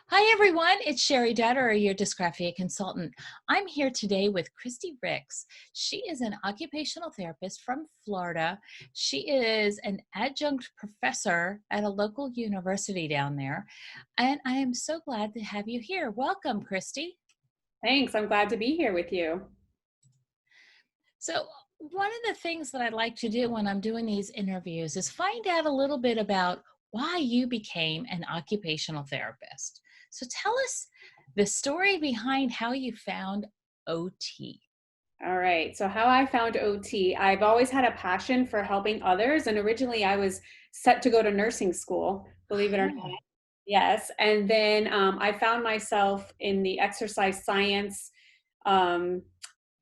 Hi everyone, it's Sherry Detter, your Dysgraphia consultant. I'm here today with Kristi Ricks. She is an occupational therapist from Florida. She is an adjunct professor at a local university down there. And I am so glad to have you here. Welcome, Kristi. Thanks. I'm glad to be here with you. So one of the things that I like to do when I'm doing these interviews is find out a little bit about why you became an occupational therapist. So tell us the story behind how you found OT. All right. So, how I found OT, I've always had a passion for helping others. And originally, I was set to go to nursing school, believe it or not. Oh, Yes. And then I found myself in the exercise science um,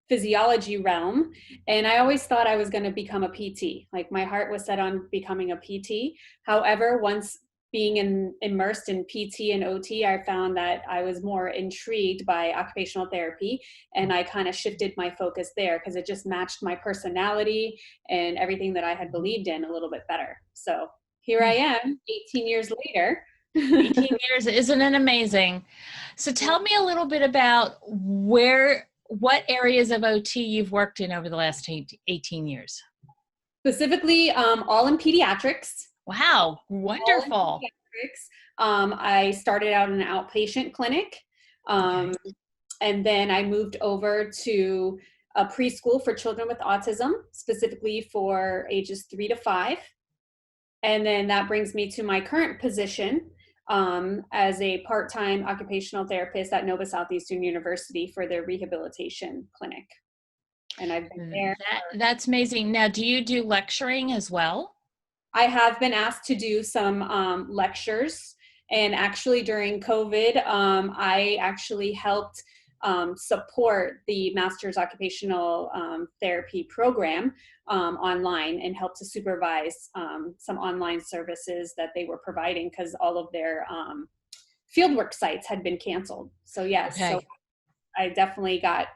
physiology realm. And I always thought I was going to become a PT. Like my heart was set on becoming a PT. However, once immersed in PT and OT, I found that I was more intrigued by occupational therapy. And I kind of shifted my focus there because it just matched my personality and everything that I had believed in a little bit better. So here I am 18 years later. 18 years, isn't it amazing? So tell me a little bit about what areas of OT you've worked in over the last 18 years. Specifically, all in pediatrics. Wow, All in wonderful. pediatrics. I started out in an outpatient clinic, Okay. and then I moved over to a preschool for children with autism, specifically for ages 3 to 5. And then that brings me to my current position as a part-time occupational therapist at Nova Southeastern University for their rehabilitation clinic. And I've been there. That's amazing. Now, do you do lecturing as well? I have been asked to do some lectures, and actually during COVID, I actually helped support the Master's Occupational Therapy program online and helped to supervise some online services that they were providing because all of their fieldwork sites had been canceled. So yes, so Okay. I definitely got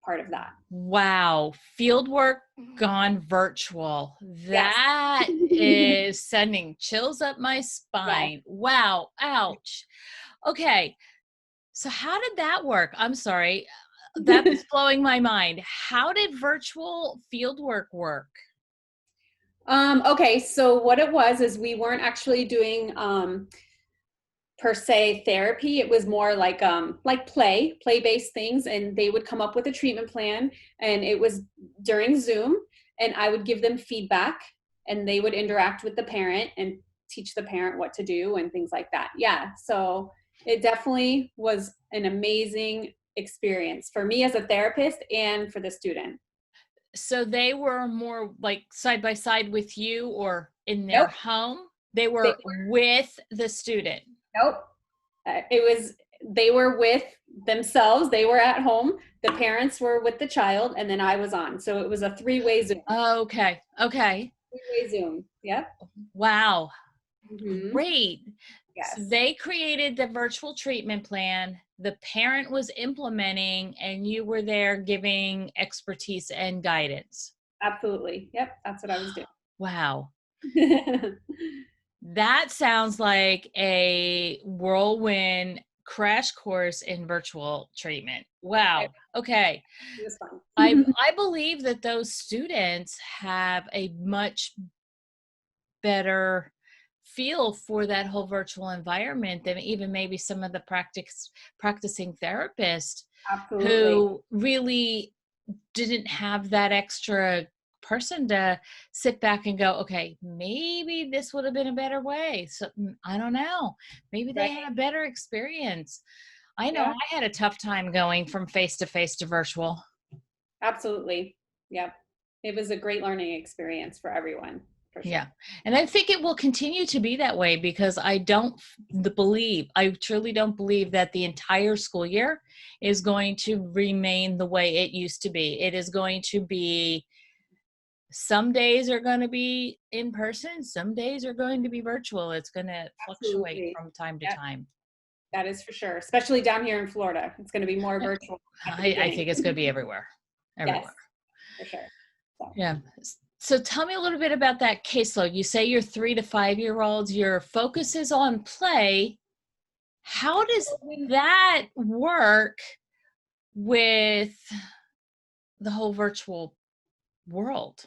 part of that. Wow, fieldwork gone virtual. Yes. That is sending chills up my Yes. spine. Wow, ouch. Okay, so how did that work? I'm sorry, that's blowing my mind. How did virtual fieldwork work? Okay, so what it was is we weren't actually doing per se therapy. It was more like play-based things, and they would come up with a treatment plan, and it was during Zoom, and I would give them feedback, and they would interact with the parent and teach the parent what to do and things like that. Yeah, so it definitely was an amazing experience for me as a therapist and for the student. So they were more like side by side with you or in their Nope. home? They They were with the student. Nope. It was they were with themselves. They were at home. The parents were with the child, and then I was on. So it was a three-way Zoom. Okay, okay. Three-way Zoom. Yep. Wow. Hmm. Great. So Yes. they created the virtual treatment plan. The parent was implementing, and you were there giving expertise and guidance. Absolutely. Yep. That's what I was doing. Wow. That sounds like a whirlwind crash course in virtual treatment. it Wow. Okay. was fun. I believe that those students have a much better feel for that whole virtual environment than even maybe some of the practicing therapists Absolutely. who really didn't have that extra person to sit back and go, okay, maybe this would have been a better way. So I don't know. Maybe they Right. had a better experience. I know Yeah. I had a tough time going from face to virtual. Absolutely. Yep. It was a great learning experience for everyone, for Yeah. sure. And I think it will continue to be that way because I truly don't believe that the entire school year is going to remain the way it used to be. It is going to be, some days are going to be in person, some days are going to be virtual. It's going to fluctuate Absolutely. from time to Yep. time. That is for sure. Especially down here in Florida. It's going to be more Uh, virtual at the I beginning. think it's going to be everywhere. Yes, Everywhere. for sure. So. Yeah. So tell me a little bit about that caseload. You say you're 3 to 5 year olds. Your focus is on play. How does that work with the whole virtual world?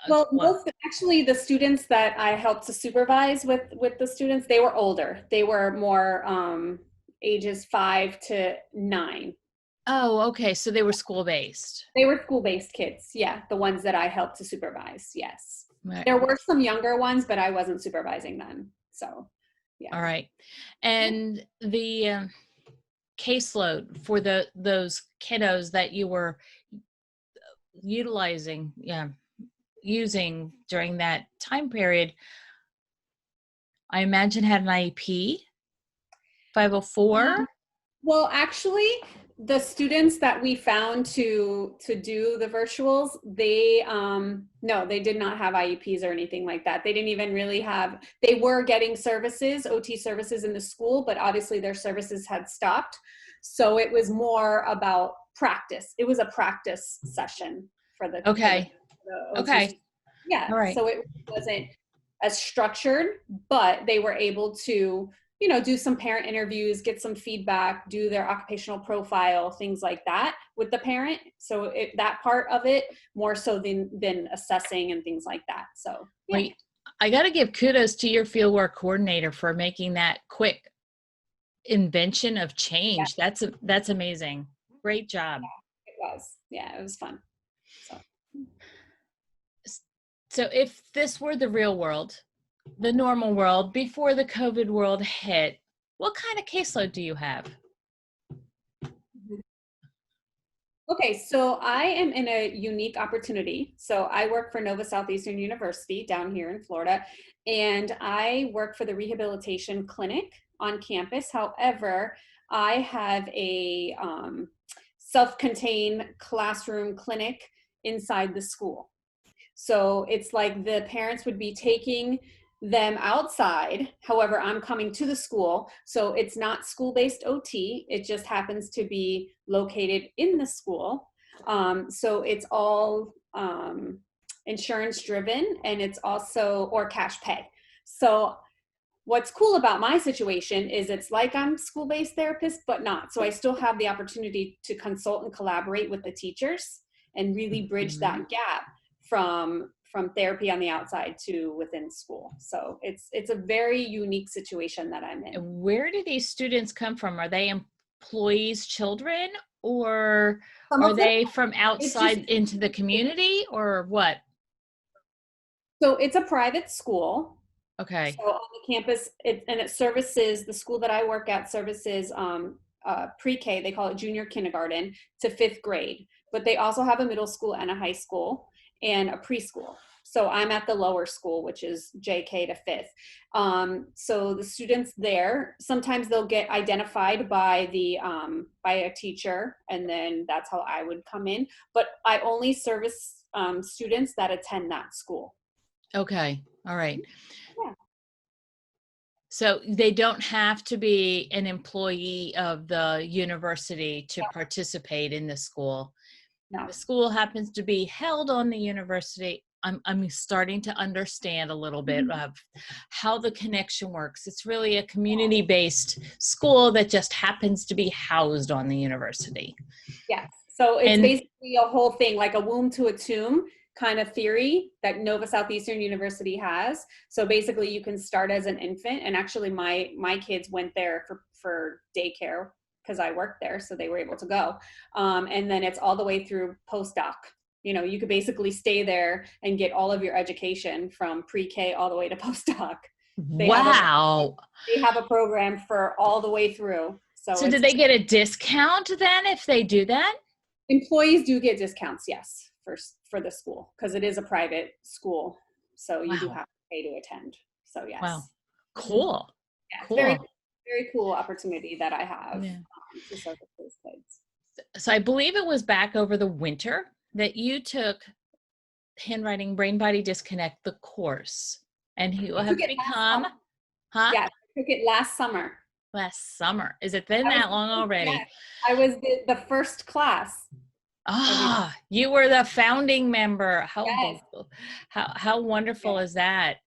Well, What? actually, the students that I helped to supervise with the students, they were older. They were more ages 5 to 9. Oh, okay. So they were school-based. They were school-based kids. Yeah, the ones that I helped to supervise. Yes, Right. there were some younger ones, but I wasn't supervising them. So, yeah. All right. And the caseload for those kiddos that you were utilizing, using during that time period, I imagine had an IEP, 504. Well, actually, the students that we found to do the virtuals, they no, they did not have IEPs or anything like that. They didn't even really have. They were getting services, OT services in the school, but obviously their services had stopped. So it was more about practice. It was a practice session for the Okay. the OT. Okay. Yeah. All right. So it wasn't as structured, but they were able to, do some parent interviews, get some feedback, do their occupational profile, things like that with the parent. So that part of it more so than assessing and things like that. So, yeah. Wait, I got to give kudos to your fieldwork coordinator for making that quick invention of change. Yeah. That's amazing. Great job. It was. Yeah, it was fun. So if this were the real world, the normal world, before the COVID world hit, what kind of caseload do you have? Okay, so I am in a unique opportunity. So I work for Nova Southeastern University down here in Florida, and I work for the rehabilitation clinic on campus. However, I have a self-contained classroom clinic inside the school. So it's like the parents would be taking them outside. However, I'm coming to the school. So it's not school-based OT. It just happens to be located in the school. So it's all insurance driven, and it's also, or cash pay. So what's cool about my situation is it's like I'm school-based therapist, but not. So I still have the opportunity to consult and collaborate with the teachers and really bridge that gap from therapy on the outside to within school. So it's a very unique situation that I'm in. Where do these students come from? Are they employees' children, or are they from outside into the community, or what? So it's a private school. Okay. So on the campus, it services, the school that I work at services pre-K, they call it junior kindergarten, to 5th grade. But they also have a middle school and a high school and a preschool. So I'm at the lower school, which is JK to 5th. So the students there, sometimes they'll get identified by by a teacher, and then that's how I would come in. But I only service students that attend that school. Okay. All right. Yeah. So they don't have to be an employee of the university to participate in the school. No. The school happens to be held on the university. I'm starting to understand a little bit of how the connection works. It's really a community-based school that just happens to be housed on the university. Yes. So it's basically a whole thing, like a womb to a tomb kind of theory that Nova Southeastern University has. So basically you can start as an infant, and actually my kids went there for daycare because I worked there, so they were able to go. And then it's all the way through postdoc. You could basically stay there and get all of your education from pre-K all the way to postdoc. Wow. They have a program for all the way through. So do they get a discount then if they do that? Employees do get discounts, yes, for the school, because it is a private school. So you do have to pay to attend. So yes. Wow. Cool. Yeah, cool. Very, very cool opportunity that I have to serve those kids. So I believe it was back over the winter that you took Handwriting Brain Body Disconnect, the course, and you have become, Yeah, I took it last summer. Last summer. Is it been that long already? Yes. I was the first class. You were the founding member. How wonderful Yes. is that?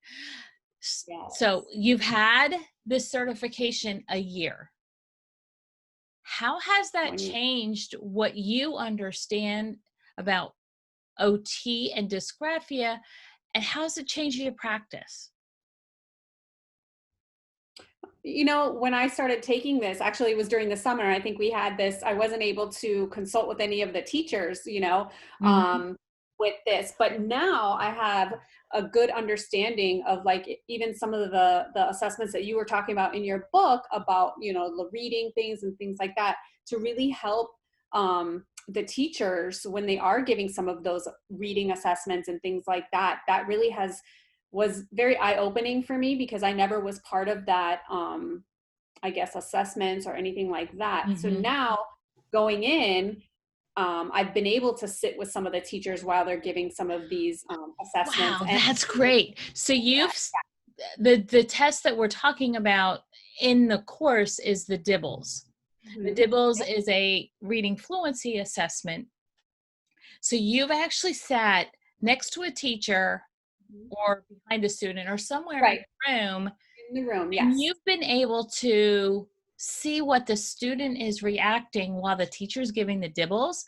Yes. So you've had this certification a year. How has that 20. changed what you understand about OT and dysgraphia, and how has it changed your practice? You know, when I started taking this, actually, it was during the summer. I think we had this. I wasn't able to consult with any of the teachers, Mhm. with this. But now I have a good understanding of like even some of the assessments that you were talking about in your book about, the reading things and things like that to really help the teachers when they are giving some of those reading assessments and things like that. That really was very eye-opening for me because I never was part of that, I guess, assessments or anything like that. So Mhm. now going in, I've been able to sit with some of the teachers while they're giving some of these assessments. Wow, And that's great. So the test that we're talking about in the course is the DIBELS. The Mhm. DIBELS is a reading fluency assessment. So you've actually sat next to a teacher Mhm. or behind a student or somewhere in Right, the room, in the room, and yes. you've been able to see what the student is reacting while the teacher's giving the DIBELS.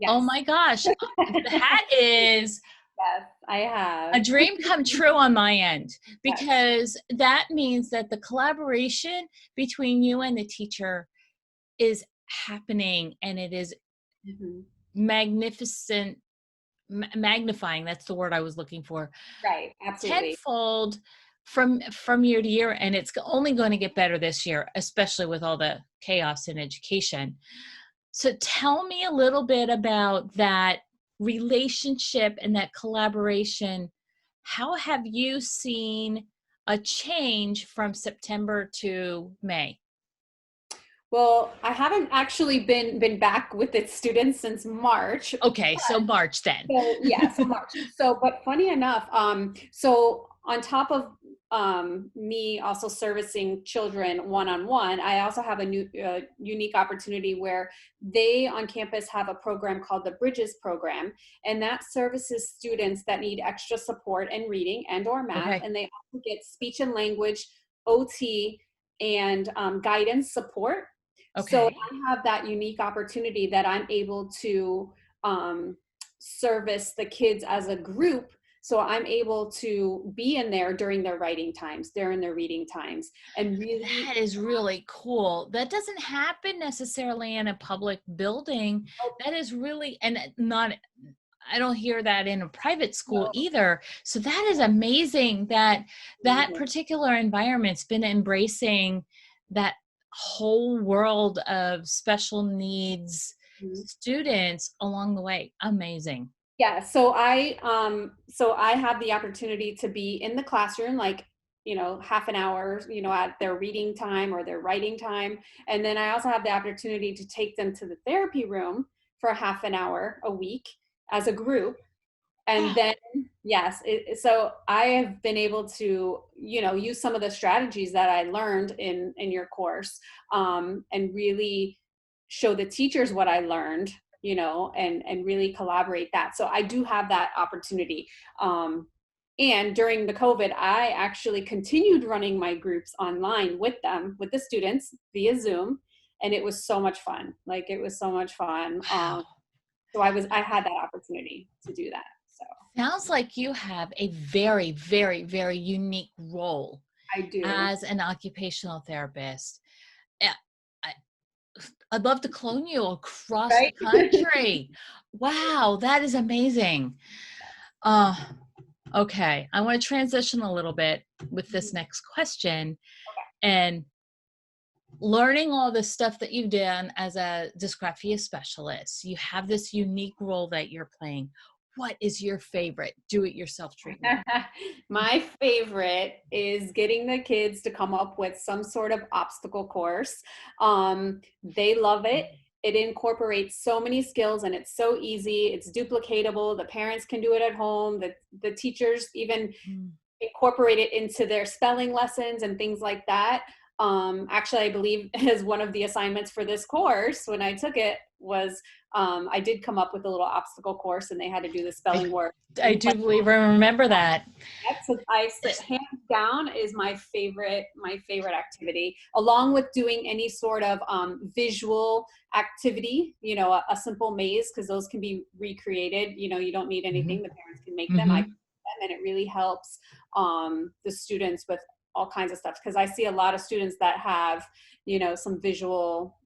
Oh Yes. my gosh, that is Yes, I a have. dream come true on my end, Yes. because that means that the collaboration between you and the teacher is happening, and it is Mhm. magnificent, magnifying, that's the word I was looking for, Right, absolutely. tenfold from year to year, and it's only going to get better this year, especially with all the chaos in education. So tell me a little bit about that relationship and that collaboration. How have you seen a change from September to May? Well, I haven't actually been back with its students since March. Okay, so March then. So yeah, so March. So, but funny enough, so on top of me also servicing children one-on-one, I also have a new unique opportunity where they on campus have a program called the Bridges program, and that services students that need extra support in reading and or math, Okay. and they also get speech and language, OT, and guidance support. So Okay. I have that unique opportunity that I'm able to um, service the kids as a group. So I'm able to be in there during their writing times, during their reading times, and really. That is really cool. That doesn't happen necessarily in a public building. That is really, and not, I don't hear that in a private school either. So that is amazing that that particular environment's been embracing that whole world of special needs Mhm. students along the way. Amazing. Yeah, so I have the opportunity to be in the classroom, like, half an hour, at their reading time or their writing time. And then I also have the opportunity to take them to the therapy room for half an hour a week as a group. And then, yes, so I have been able to, use some of the strategies that I learned in your course, and really show the teachers what I learned, and really collaborate that. So I do have that opportunity. And during the COVID, I actually continued running my groups online with them, with the students via Zoom. And it was so much fun. Like it was so much fun. Wow. So I had that opportunity to do that. So Sounds like you have a very, very, very unique role I do. as an occupational therapist. Yeah, I, I'd love to clone you across the Right? country. Wow, that is amazing. Uh, okay, I want to transition a little bit with this next question. And learning all the stuff that you've done as a dysgraphia specialist, you have this unique role that you're playing. What is your favorite do-it-yourself treatment? My favorite is getting the kids to come up with some sort of obstacle course. They love it. It incorporates so many skills and it's so easy. It's duplicatable. The parents can do it at home. The teachers even Mm. incorporate it into their spelling lessons and things like that. Actually, I believe as one of the assignments for this course when I took it was I did come up with a little obstacle course, and they had to do the spelling work. I do believe I remember that. Yep, so hands down is my favorite activity, along with doing any sort of visual activity, a simple maze, because those can be recreated. You don't need anything. The parents can make them. I can make them, and it really helps the students with all kinds of stuff, because I see a lot of students that have, some visual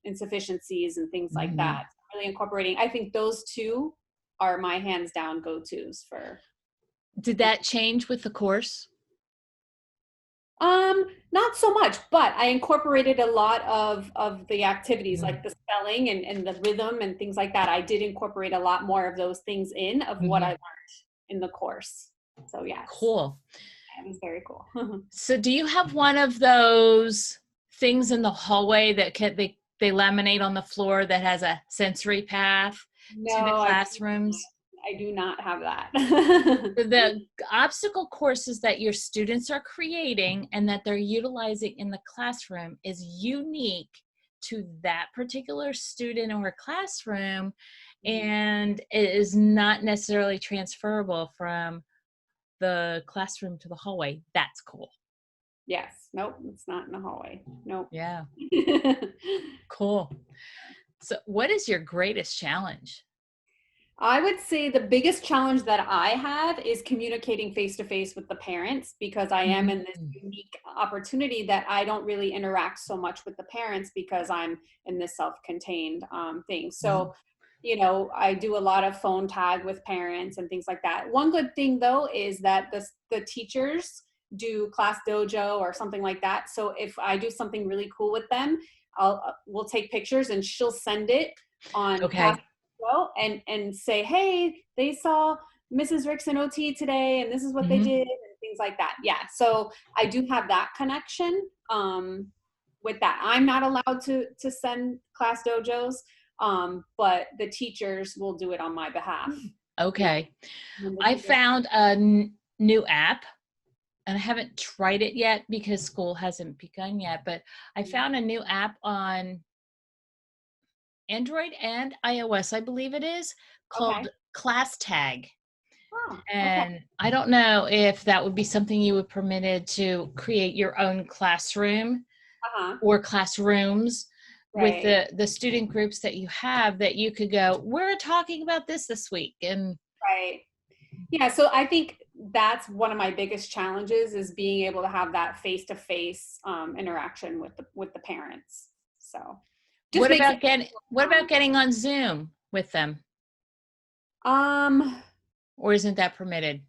insufficiencies and things like that. Really incorporating, I think those two are my hands down go-tos for. Did that change with the course? Not so much, but I incorporated a lot of the activities, like the spelling and the rhythm and things like that. I did incorporate a lot more of those things of what I learned in the course. So yes. Cool. It was very cool. So do you have one of those things in the hallway that they laminate on the floor that has a sensory path to the classrooms? I do not have that. The obstacle courses that your students are creating and that they're utilizing in the classroom is unique to that particular student or classroom, and it is not necessarily transferable from the classroom to the hallway. That's cool. Yes. Nope. It's not in the hallway. Nope. Yeah. Cool. So what is your greatest challenge? I would say the biggest challenge that I have is communicating face-to-face with the parents, because I am in this unique opportunity that I don't really interact so much with the parents because I'm in this self-contained thing. So, I do a lot of phone tag with parents and things like that. One good thing though is that the teachers do class dojo or something like that. So if I do something really cool with them, we'll take pictures and she'll send it on class and say, hey, they saw Mrs. Ricks in OT today, and this is what they did, and things like that. Yeah, so I do have that connection with that. I'm not allowed to send class dojos, but the teachers will do it on my behalf. Okay. I found a new app, and I haven't tried it yet because school hasn't begun yet, but I found a new app on Android and iOS, I believe it is, called Class Tag. And I don't know if that would be something you would permitted to create your own classroom or classrooms with the student groups that you have, that you could go, we're talking about this week. And yeah, so I think that's one of my biggest challenges, is being able to have that face-to-face interaction with the parents. So what about getting on Zoom with them? Or isn't that permitted?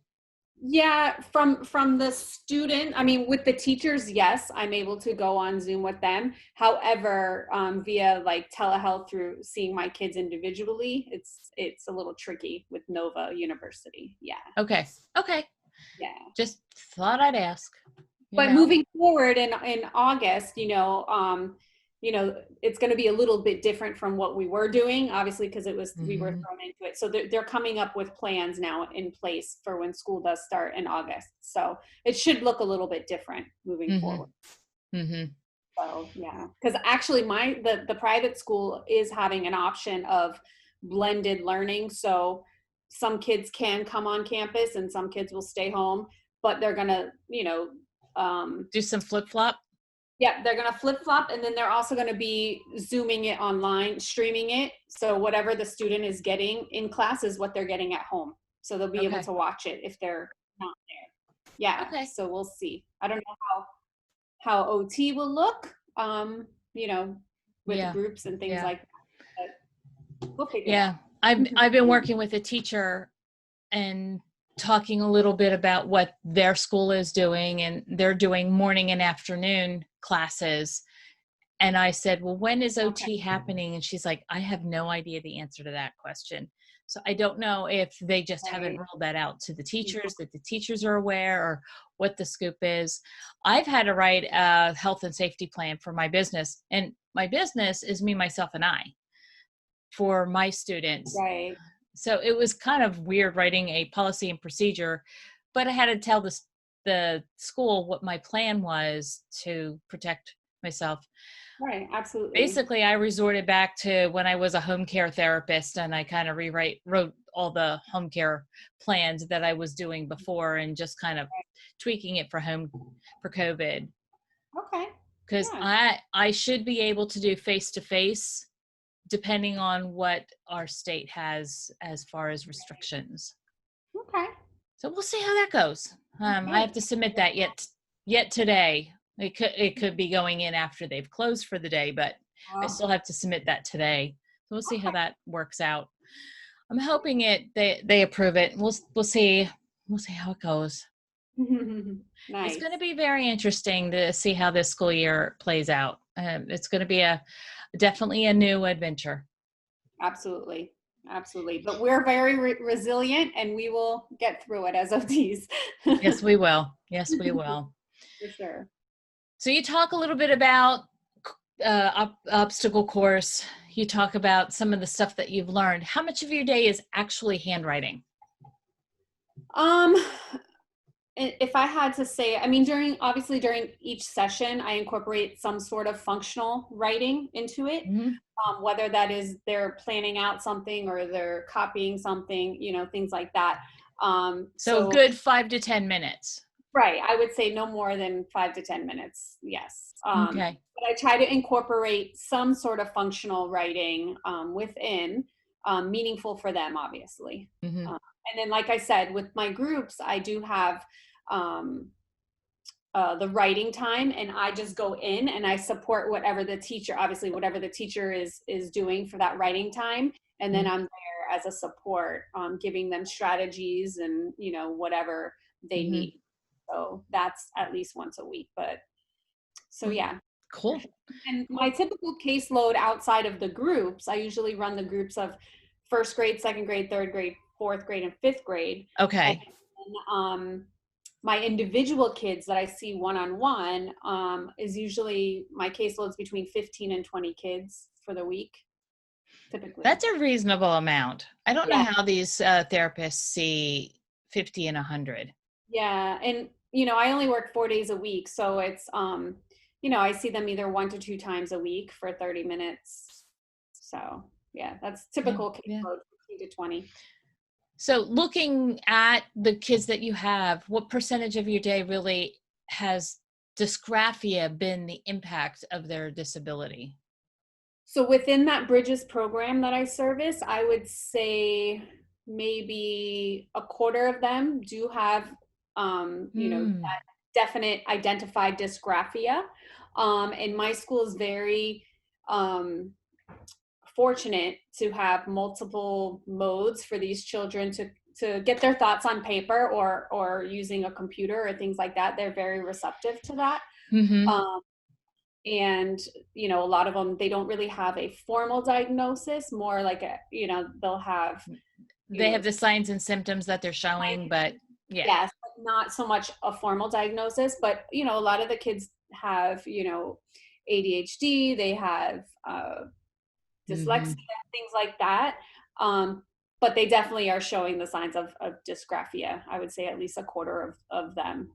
Yeah, from the student, I mean, with the teachers, yes, I'm able to go on Zoom with them. However, via like telehealth through seeing my kids individually, it's a little tricky with Nova University. Yeah. Okay. Yeah. Just thought I'd ask. But moving forward in August, it's going to be a little bit different from what we were doing, obviously, because we were thrown into it. So they're coming up with plans now in place for when school does start in August. So it should look a little bit different moving forward. So yeah, because actually the private school is having an option of blended learning. So some kids can come on campus and some kids will stay home, but they're going to, do some flip-flop. Yeah, they're going to flip-flop, and then they're also going to be Zooming it online, streaming it. So whatever the student is getting in class is what they're getting at home. So they'll be able to watch it if they're not there. Yeah, so we'll see. I don't know how OT will look, with groups and things like that. But we'll figure it out. I've been working with a teacher and talking a little bit about what their school is doing, and they're doing morning and afternoon classes. And I said, well, when is OT happening? And she's like, I have no idea the answer to that question. So I don't know if they just haven't rolled that out to the teachers, that the teachers are aware, or what the scoop is. I've had to write a health and safety plan for my business, and my business is me, myself, and I for my students. Right. So it was kind of weird writing a policy and procedure, but I had to tell the school what my plan was to protect myself. Right. Absolutely. Basically, I resorted back to when I was a home care therapist, and I kind of wrote all the home care plans that I was doing before and just kind of tweaking it for COVID. Okay. Because Yeah. I should be able to do face-to-face depending on what our state has as far as restrictions. Okay. So we'll see how that goes. I have to submit that yet today. It could be going in after they've closed for the day, but I still have to submit that today. So we'll see how that works out. I'm hoping they approve it. We'll see how it goes. Nice. It's going to be very interesting to see how this school year plays out. It's going to be definitely a new adventure. Absolutely. Absolutely. But we're very resilient, and we will get through it as OTs. Yes, we will. Yes, we will. For sure. So you talk a little bit about obstacle course. You talk about some of the stuff that you've learned. How much of your day is actually handwriting? If I had to say, I mean, during each session, I incorporate some sort of functional writing into it. Mm-hmm. Whether that is they're planning out something or they're copying something, things like that. So good 5 to 10 minutes. Right. I would say no more than 5 to 10 minutes. Yes. Okay. But I try to incorporate some sort of functional writing within, meaningful for them, obviously. Mm-hmm. And then, like I said, with my groups, I do have the writing time, and I just go in and I support whatever the teacher is doing for that writing time. And then I'm there as a support, giving them strategies and, whatever they need. So that's at least once a week. But so, yeah. Cool. And my typical caseload outside of the groups, I usually run the groups of first grade, second grade, third grade, fourth grade, and fifth grade. Okay. And, my individual kids that I see one-on-one is usually my caseloads between 15 and 20 kids for the week, typically. That's a reasonable amount. I don't know how these therapists see 50 and 100. Yeah. And, I only work 4 days a week. So it's, I see them either 1 to 2 times a week for 30 minutes. So, yeah, that's typical caseload, 15 to 20. So looking at the kids that you have, what percentage of your day really has dysgraphia been the impact of their disability? So within that Bridges program that I service, I would say maybe a quarter of them do have, that definite identified dysgraphia. And my school is very fortunate to have multiple modes for these children to get their thoughts on paper or using a computer or things like that. They're very receptive to that. And, a lot of them, they don't really have a formal diagnosis, more like they'll have. They have the signs and symptoms that they're showing, but Yes, not so much a formal diagnosis, but, a lot of the kids have, ADHD, they have dyslexia, things like that. But they definitely are showing the signs of dysgraphia. I would say at least a quarter of them,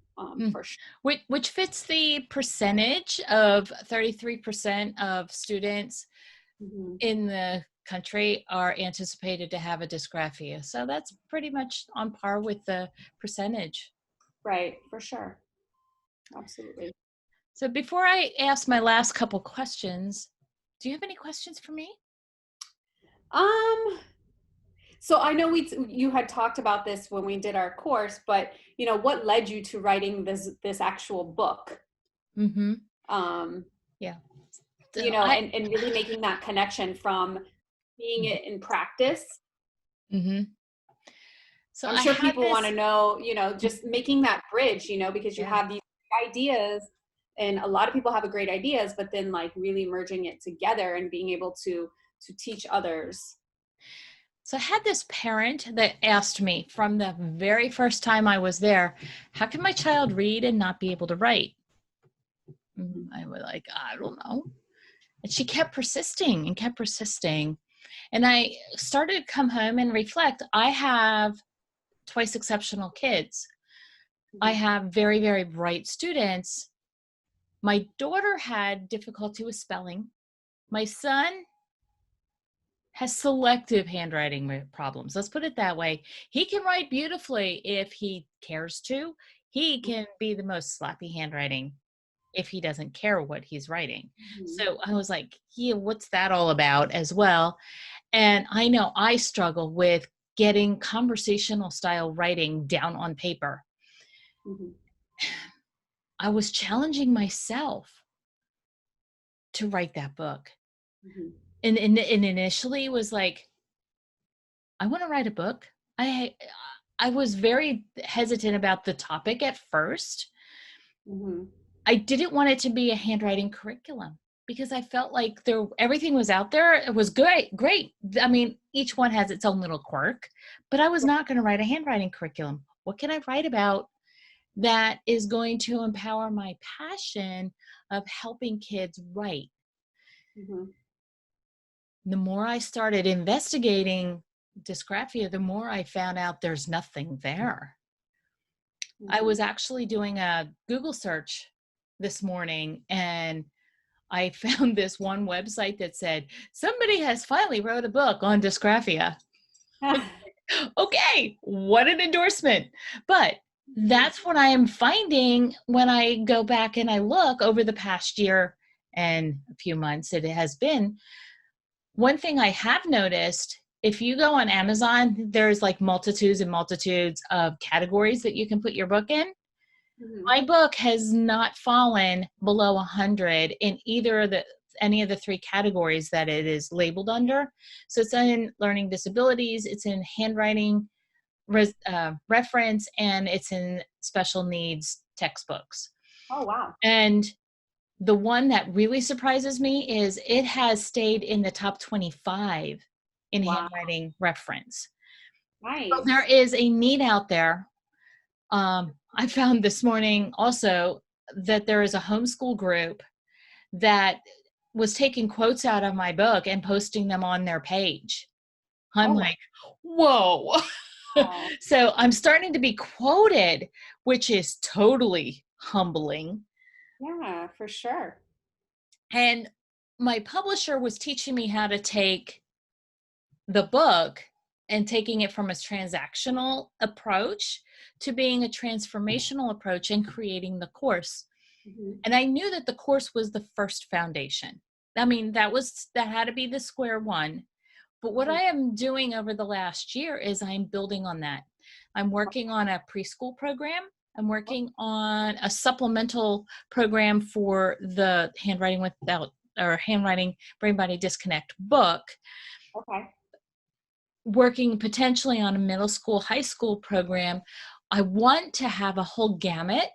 for sure. Which fits the percentage of 33% of students in the country are anticipated to have a dysgraphia. So that's pretty much on par with the percentage. Right, for sure. Absolutely. So before I ask my last couple questions, do you have any questions for me? So I know you had talked about this when we did our course, but what led you to writing this actual book? Yeah. So and really making that connection from seeing it in practice. So I'm sure people want to know, just making that bridge, because you have these ideas, and a lot of people have great ideas, but then like really merging it together and being able to teach others. So I had this parent that asked me from the very first time I was there, how can my child read and not be able to write? I was like, I don't know. And she kept persisting. And I started to come home and reflect. I have twice exceptional kids. I Mhm. have very, very bright students. My daughter had difficulty with spelling. My son has selective handwriting problems. Let's put it that way. He can write beautifully if he cares to. He can be the most sloppy handwriting if he doesn't care what he's writing. Mhm. So I was like, yeah, what's that all about as well? And I know I struggle with getting conversational style writing down on paper. Mhm. I was challenging myself to write that book. Mhm. And initially it was like, I want to write a book. I was very hesitant about the topic at first. Mhm. I didn't want it to be a handwriting curriculum because I felt like everything was out there. It was great. I mean, each one has its own little quirk, but I was not going to write a handwriting curriculum. What can I write about that is going to empower my passion of helping kids write? Mhm. The more I started investigating dysgraphia, the more I found out there's nothing there. I Mhm. was actually doing a Google search this morning and I found this one website that said, somebody has finally wrote a book on dysgraphia. Okay, what an endorsement. But that's what I am finding when I go back and I look over the past year and a few months it has been. One thing I have noticed, if you go on Amazon, there's like multitudes and multitudes of categories that you can put your book in. Mhm. My book has not fallen below 100 in either of the any of the three categories that it is labeled under. So it's in learning disabilities, it's in handwriting reference, and it's in special needs textbooks. Oh, wow. And the one that really surprises me is it has stayed in the top 25 in Wow. handwriting reference. So there Nice. is a need out there. I found this morning also that there is a homeschool group that was taking quotes out of my book and posting them on their page. I'm Oh, wow. like, whoa. So I'm starting to be quoted, which is totally humbling. Yeah, for sure. And my publisher was teaching me how to take the book and taking it from a transactional approach to being a transformational approach and creating the course. Mhm. And I knew that the course was the first foundation. I mean, that had to be the square one. But what Mhm. I am doing over the last year is I'm building on that. I'm working on a preschool program. I'm working on a supplemental program for the handwriting without or handwriting brain body disconnect book, Okay. working potentially on a middle school, high school program. I want to have a whole gamut Okay.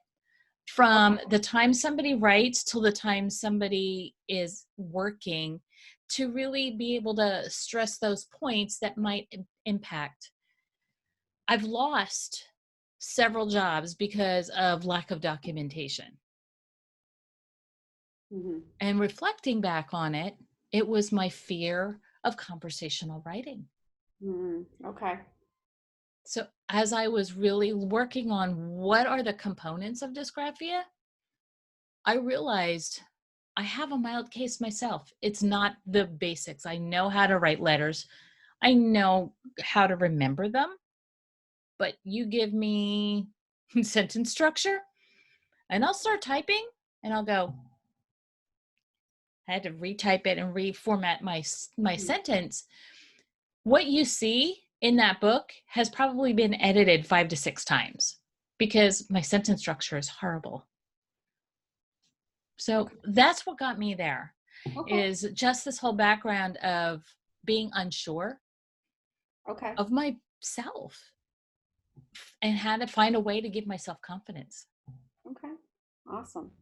from the time somebody writes till the time somebody is working to really be able to stress those points that might impact. I've lost several jobs because of lack of documentation. Mhm. And reflecting back on it, it was my fear of conversational writing. Mhm. Okay. So as I was really working on what are the components of dysgraphia, I realized I have a mild case myself. It's not the basics. I know how to write letters. I know how to remember them, but you give me sentence structure and I'll start typing and I'll go, I had to retype it and reformat my Mhm. sentence. What you see in that book has probably been edited 5 to 6 times because my sentence structure is horrible. So Okay. that's what got me there, Okay. is just this whole background of being unsure Okay. of myself and how to find a way to give myself confidence. Okay. Awesome.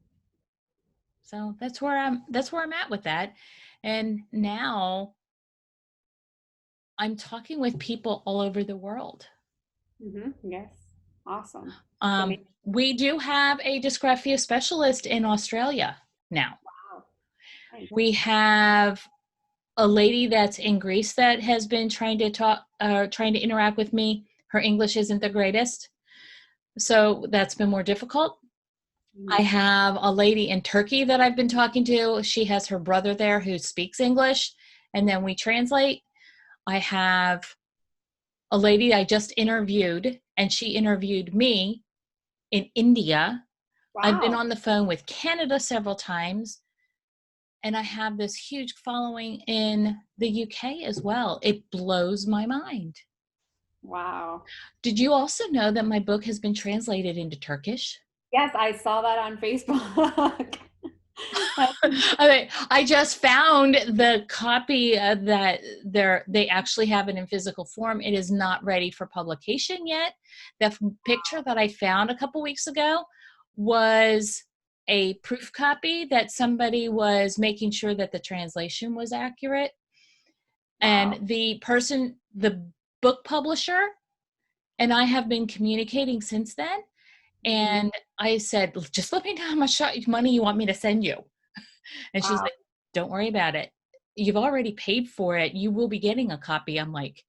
So that's where I'm at with that. And now I'm talking with people all over the world. Yes. Awesome. So Um, maybe, we do have a dysgraphia specialist in Australia now. wow. Nice. We have a lady that's in Greece that has been trying to interact with me. Her English isn't the greatest. So that's been more difficult. I Mhm. have a lady in Turkey that I've been talking to. She has her brother there who speaks English, and then we translate. I have a lady I just interviewed, and she interviewed me in India. I've been Wow. on the phone with Canada several times, and I have this huge following in the UK as well. It blows my mind. Wow. Did you also know that my book has been translated into Turkish? Yes, I saw that on Facebook. That's I just found the copy that they actually have it in physical form. It is not ready for publication yet. The picture that I found a couple weeks ago was a proof copy that somebody was making sure that the translation was accurate. And wow. the book publisher, and I have been communicating since then. Mhm. And I said, just let me know how much money you want me to send you. And she's Wow. like, don't worry about it. You've already paid for it. You will be getting a copy. I'm like,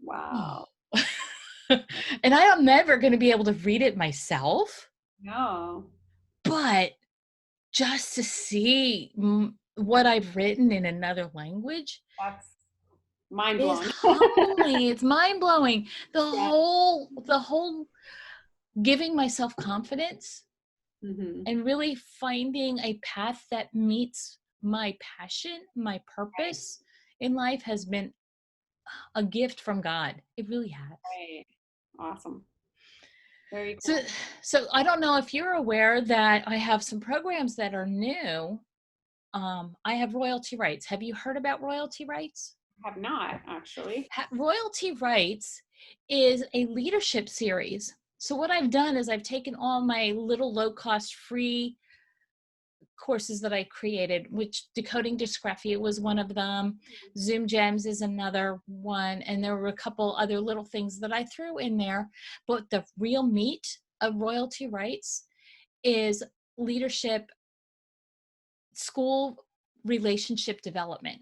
oh. Wow. And I am never going to be able to read it myself, No. but just to see what I've written in another language That's mind is blown. humbling. It's mind blowing. Yeah. The whole giving myself confidence Mhm. and really finding a path that meets my passion, my Right. purpose in life has been a gift from God. It really has. Right. Awesome. Very So, cool. so I don't know if you're aware that I have some programs that are new. I have royalty rights. Have you heard about royalty rights? Have not actually. Royalty rights is a leadership series. So what I've done is I've taken all my little low-cost free courses that I created, which Decoding Dysgraphia was one of them. Zoom Gems is another one. And there were a couple other little things that I threw in there. But the real meat of royalty rights is leadership, school relationship development,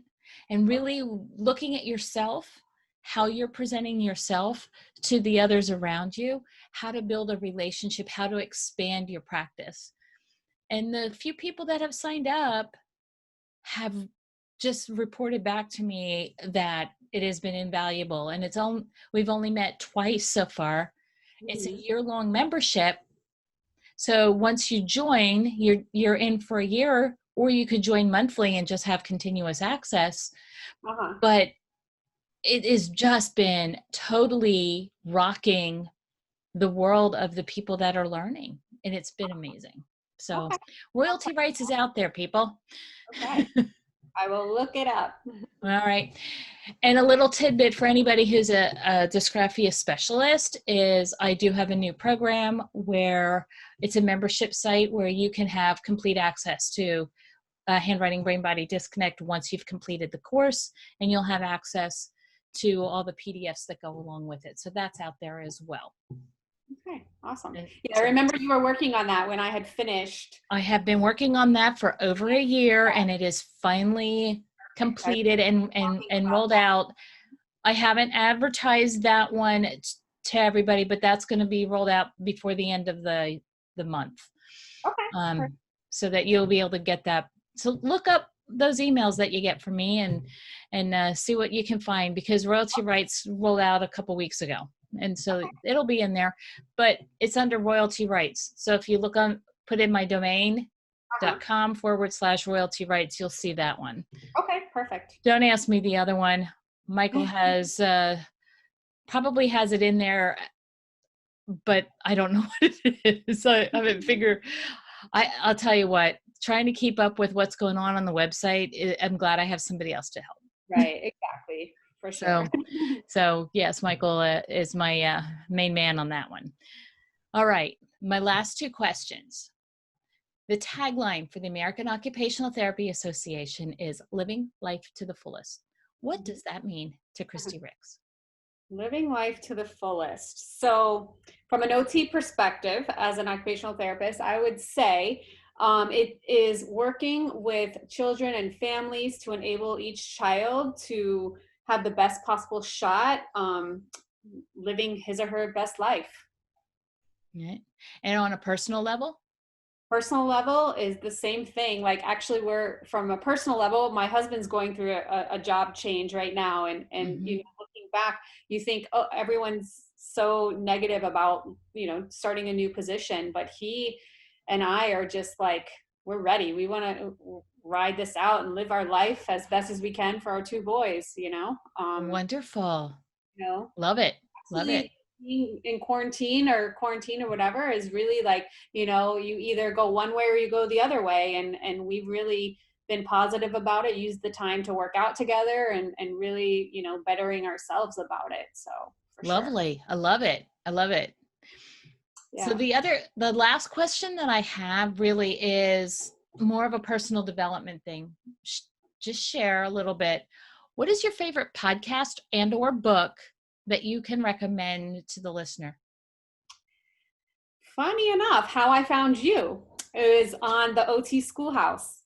and Okay. really looking at yourself, how you're presenting yourself to the others around you, how to build a relationship, how to expand your practice. And the few people that have signed up have just reported back to me that it has been invaluable. And we've only met twice so far. It's a Mhm. year-long membership. So once you join, you're in for a year, or you could join monthly and just have continuous access. Uh-huh. But it has just been totally rocking the world of the people that are learning. And it's been amazing. So Okay. royalty Awesome. rights is out there, people. Okay. I will look it up. All right. And a little tidbit for anybody who's a dysgraphia specialist is I do have a new program where it's a membership site where you can have complete access to Handwriting Brain Body Disconnect once you've completed the course, and you'll have access to all the PDFs that go along with it. So that's out there as well. Okay. Awesome. And Yeah, I so remember you were working on that when I had finished. I have been working on that for over a year, and it is finally I was completed and talking and about rolled that. out. I haven't advertised that one to everybody, but that's going to be rolled out before the end of the month, Okay. um, so that you'll be able to get that. So look up those emails that you get from me and see what you can find, because royalty rights rolled out a couple weeks ago, and so it'll be in there, but it's under royalty rights. So if you put in my Uh-huh. domain.com/royalty rights, you'll see that one. Okay. Perfect. Don't ask me the other one. Michael has probably has it in there, but I don't know what it is. So I haven't figured. I'll tell you what. Trying to keep up with what's going on the website, I'm glad I have somebody else to help. Right. Exactly. For sure. So, so yes, Michael is my main man on that one. All right, my last two questions. The tagline for the American Occupational Therapy Association is "Living Life to the Fullest." What does that mean to Kristi Ricks? Living life to the fullest. So, from an OT perspective, as an occupational therapist, I would say it is working with children and families to enable each child to have the best possible shot living his or her best life. Right. And on a personal level? Personal level is the same thing. Like actually we're from a personal level, my husband's going through a job change right now. And, Hmm. you know, looking back, you think, oh, everyone's so negative about, you know, starting a new position, but he and I are just like, we're ready. We want to ride this out and live our life as best as we can for our two boys, you know? Wonderful. You know, Love it. Love it. actually being in quarantine or whatever is really like, you know, you either go one way or you go the other way. And we've really been positive about it, use the time to work out together and really, you know, bettering ourselves about it. So for sure. Lovely. I love it. I love it. So Yeah. the last question that I have really is more of a personal development thing. Just share a little bit. What is your favorite podcast and or book that you can recommend to the listener? Funny enough, how I found you is on the OT Schoolhouse.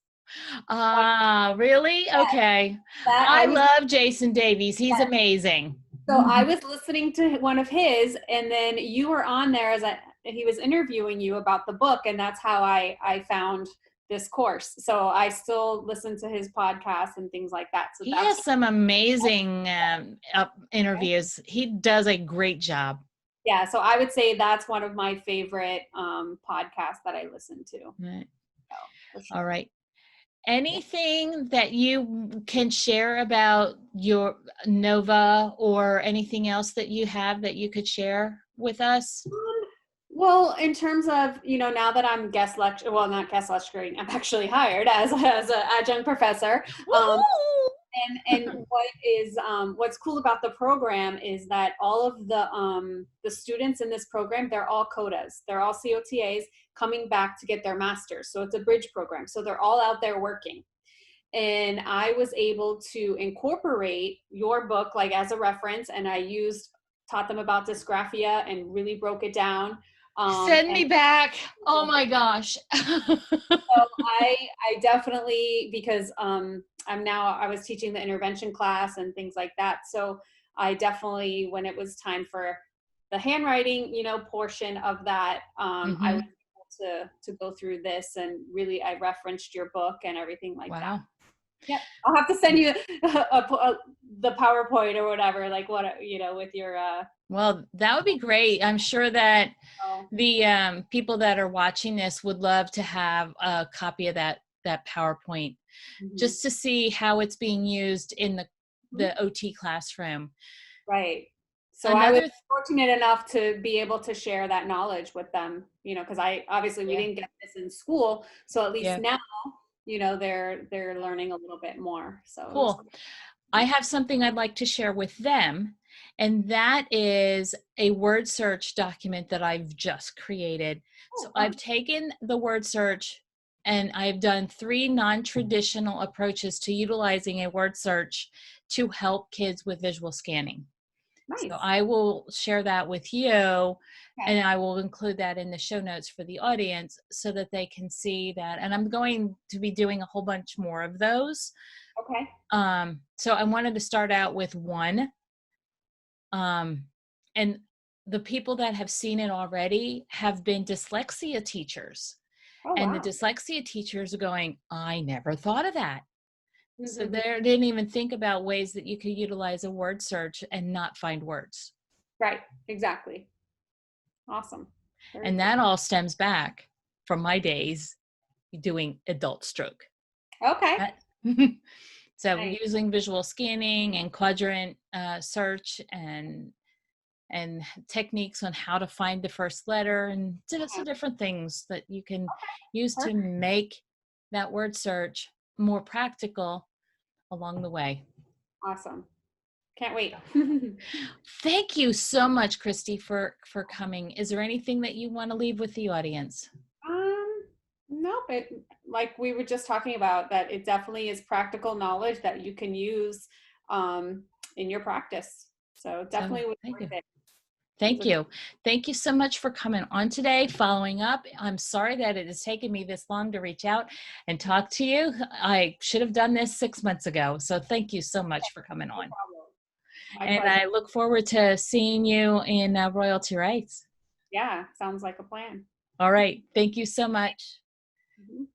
Ah, really? Okay. That I I was love Jason Davies. He's amazing. So I was listening to one of his, and then you were on there he was interviewing you about the book, and that's how I found this course. So I still listen to his podcast and things like that. So He that's has some amazing interviews. He does a great job. yeah. So I would say that's one of my favorite podcasts that I listen to. Right. So for All sure. right. Anything that you can share about your Nova or anything else that you have that you could share with us? Well, in terms of, you know, now that I'm well, not guest lecturing, I'm actually hired as an adjunct professor. Woohoo! And what's cool about the program is that all of the students in this program, they're all CODAs. They're all COTAs coming back to get their master's. So it's a bridge program. So they're all out there working. And I was able to incorporate your book like as a reference, and taught them about dysgraphia and really broke it down. Send And me back. Oh my gosh. so I definitely, because I was teaching the intervention class and things like that. So I definitely, when it was time for the handwriting, you know, portion of that, I was Hmm. able to go through this, and really I referenced your book and everything like that. Wow. Yep. I'll have to send you the PowerPoint or whatever, like what, you know, with your, Well, that would be great. I'm sure that oh, the people that are watching this would love to have a copy of that PowerPoint mhm. just to see how it's being used in Mhm. the OT classroom. Right. So I was Another, fortunate enough to be able to share that knowledge with them, you know, because we yeah, didn't get this in school. So at least yeah, now, you know, they're learning a little bit more. So it was cool. cool. I Yeah. have something I'd like to share with them, and that is a word search document that I've just created. So Oh, I've fun. taken the word search and I've done 3 non-traditional approaches to utilizing a word search to help kids with visual scanning. So Nice. I will share that with you, Okay. and I will include that in the show notes for the audience so that they can see that. And I'm going to be doing a whole bunch more of those. Okay. So I wanted to start out with one. And the people that have seen it already have been dyslexia teachers. Oh, And the wow. dyslexia teachers are going, I never thought of that. So Mm-hmm. they didn't even think about ways that you could utilize a word search and not find words. Right. Exactly. Awesome. Very And cool. that all stems back from my days doing adult stroke. Okay. That- so Nice. using visual scanning and quadrant search and techniques on how to find the first letter and Yeah. some different things that you can use to Perfect. make that word search more practical along the way. Awesome. Can't wait. Thank you so much, Kristi, for coming. Is there anything that you want to leave with the audience? No, but like we were just talking about, that it definitely is practical knowledge that you can use um, in your practice. So So definitely was thank you. worth it. It was Thank a good, you. Thank you so much for coming on today, following up. I'm sorry that it has taken me this long to reach out and talk to you. I should have done this 6 months ago. So thank you so much for coming no on. problem. My And pleasure. I look forward to seeing you in royalty rights. Yeah, sounds like a plan. All right. Thank you so much. Mhm.